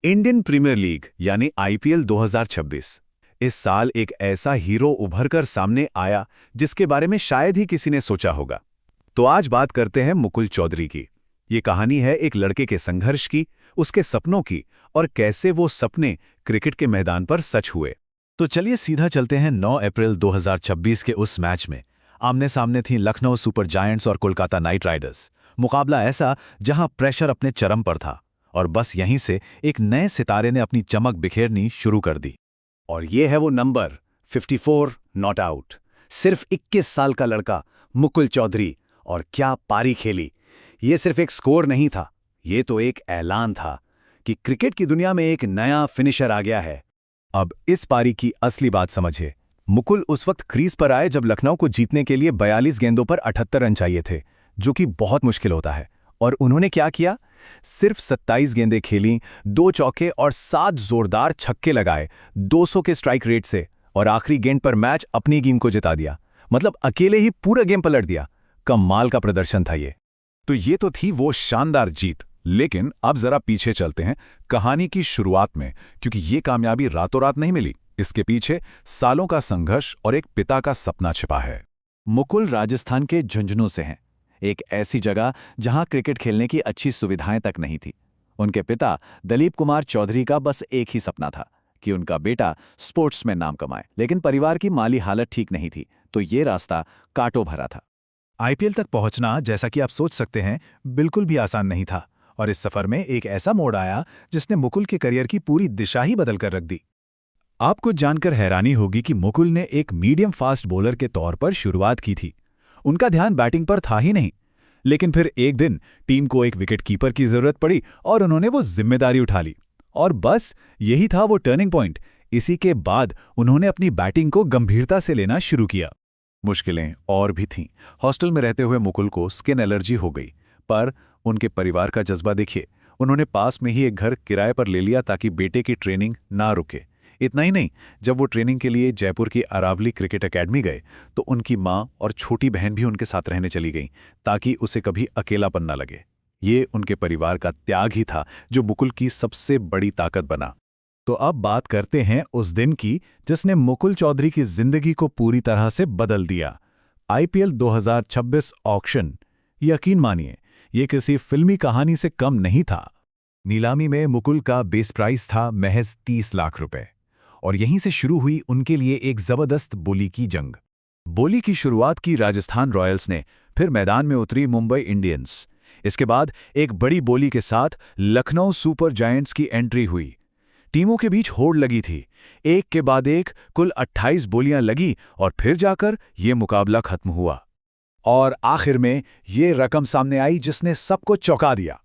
Indian premiere league यानी IPL 2026 इस साल एक ऐसा हीरो उभरकर सामने आया जिसके बारे में शायद ही किसी ने सोचा होगा। तो आज बात करते हैं मुकुल चौधरी की। ये कहानी है एक लड़के के संघर्ष की, उसके सपनों की और कैसे वो सपने क्रिकेट के मैदान पर सच हुए। तो चलिए सीधा चलते हैं 9 अप्रैल 2026 के उस मैच में। आमने सामने थी लखनऊ सुपर जायंट्स और कोलकाता नाइट राइडर्स। मुकाबला ऐसा जहां प्रेशर अपने चरम पर था और बस यहीं से एक नए सितारे ने अपनी चमक बिखेरनी शुरू कर दी। और ये है वो नंबर 54 नॉट आउट। सिर्फ 21 साल का लड़का मुकुल चौधरी, और क्या पारी खेली। ये सिर्फ एक स्कोर नहीं था, ये तो एक ऐलान था कि क्रिकेट की दुनिया में एक नया फिनिशर आ गया है। अब इस पारी की असली बात समझिए। मुकुल उस वक्त क्रीज पर आए जब लखनऊ को जीतने के लिए 42 गेंदों पर 78 रन चाहिए थे, जो कि बहुत मुश्किल होता है। और उन्होंने क्या किया? सिर्फ 27 गेंदें खेलीं, 2 चौके और 7 जोरदार छक्के लगाए 200 के स्ट्राइक रेट से, और आखिरी गेंद पर मैच अपनी टीम को जिता दिया। मतलब अकेले ही पूरा गेम पलट दिया। कमाल का प्रदर्शन था ये। तो ये तो थी वो शानदार जीत। लेकिन अब जरा पीछे चलते हैं कहानी की शुरुआत में, क्योंकि ये कामयाबी रातों रात नहीं मिली। इसके पीछे सालों का संघर्ष और एक पिता का सपना छिपा है। मुकुल राजस्थान के झुंझुनू से हैं, एक ऐसी जगह जहां क्रिकेट खेलने की अच्छी सुविधाएं तक नहीं थी। उनके पिता दलीप कुमार चौधरी का बस एक ही सपना था कि उनका बेटा स्पोर्ट्स में नाम कमाए, लेकिन परिवार की माली हालत ठीक नहीं थी, तो ये रास्ता कांटों भरा था। आईपीएल तक पहुंचना, जैसा कि आप सोच सकते हैं, बिल्कुल भी आसान नहीं था। और इस सफर में एक ऐसा मोड़ आया जिसने मुकुल के करियर की पूरी दिशा ही बदल कर रख दी। आपको जानकर हैरानी होगी कि मुकुल ने एक मीडियम फास्ट बॉलर के तौर पर शुरुआत की थी। उनका ध्यान बैटिंग पर था ही नहीं। लेकिन फिर एक दिन टीम को एक विकेट कीपर की जरूरत पड़ी और उन्होंने वो जिम्मेदारी उठा ली। और बस यही था वो टर्निंग पॉइंट। इसी के बाद उन्होंने अपनी बैटिंग को गंभीरता से लेना शुरू किया। मुश्किलें और भी थीं। हॉस्टल में रहते हुए मुकुल को स्किन एलर्जी हो गई, पर उनके परिवार का जज्बा देखिए। उन्होंने पास में ही एक घर किराए पर ले लिया ताकि बेटे की ट्रेनिंग ना रुके। इतना ही नहीं, जब वो ट्रेनिंग के लिए जयपुर की अरावली क्रिकेट एकेडमी गए तो उनकी माँ और छोटी बहन भी उनके साथ रहने चली गईं, ताकि उसे कभी अकेलापन न लगे। ये उनके परिवार का त्याग ही था जो मुकुल की सबसे बड़ी ताकत बना। तो अब बात करते हैं उस दिन की जिसने मुकुल चौधरी की जिंदगी को पूरी तरह से बदल दिया। IPL 2026 auction. यकीन मानिए, ये किसी फिल्मी कहानी से कम नहीं था। नीलामी में मुकुल का बेस प्राइस था महज 30 लाख रुपए। और यहीं से शुरू हुई उनके लिए एक जबरदस्त बोली की जंग। बोली की शुरुआत की राजस्थान रॉयल्स ने, फिर मैदान में उतरी मुंबई इंडियंस। इसके बाद एक बड़ी बोली के साथ लखनऊ सुपर जायंट्स की एंट्री हुई। टीमों के बीच होड़ लगी थी। एक के बाद एक कुल 28 बोलियां लगी और फिर जाकर यह मुकाबला खत्म हुआ। और आखिर में ये रकम सामने आई जिसने सबको चौंका दिया।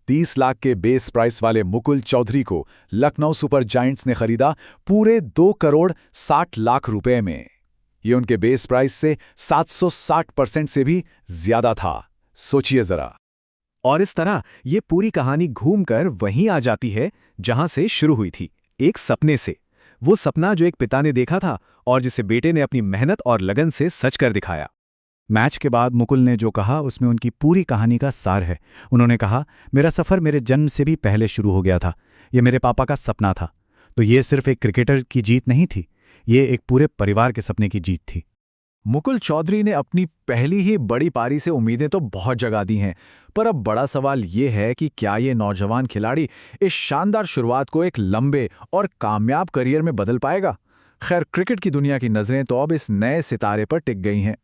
30 लाख के बेस प्राइस वाले मुकुल चौधरी को लखनऊ सुपर जायंट्स ने खरीदा पूरे 2 करोड़ 60 लाख रुपए में। ये उनके बेस प्राइस से 760% से भी ज्यादा था। सोचिए जरा। और इस तरह ये पूरी कहानी घूमकर वहीं आ जाती है जहां से शुरू हुई थी, एक सपने से। वो सपना जो एक पिता ने देखा था और जिसे बेटे ने अपनी मेहनत और लगन से सच कर दिखाया। मैच के बाद मुकुल ने जो कहा उसमें उनकी पूरी कहानी का सार है। उन्होंने कहा, मेरा सफ़र मेरे जन्म से भी पहले शुरू हो गया था। ये मेरे पापा का सपना था। तो ये सिर्फ एक क्रिकेटर की जीत नहीं थी, ये एक पूरे परिवार के सपने की जीत थी। मुकुल चौधरी ने अपनी पहली ही बड़ी पारी से उम्मीदें तो बहुत जगा दी हैं, पर अब बड़ा सवाल ये है कि क्या ये नौजवान खिलाड़ी इस शानदार शुरुआत को एक लंबे और कामयाब करियर में बदल पाएगा। खैर, क्रिकेट की दुनिया की नज़रें तो अब इस नए सितारे पर टिक गई हैं।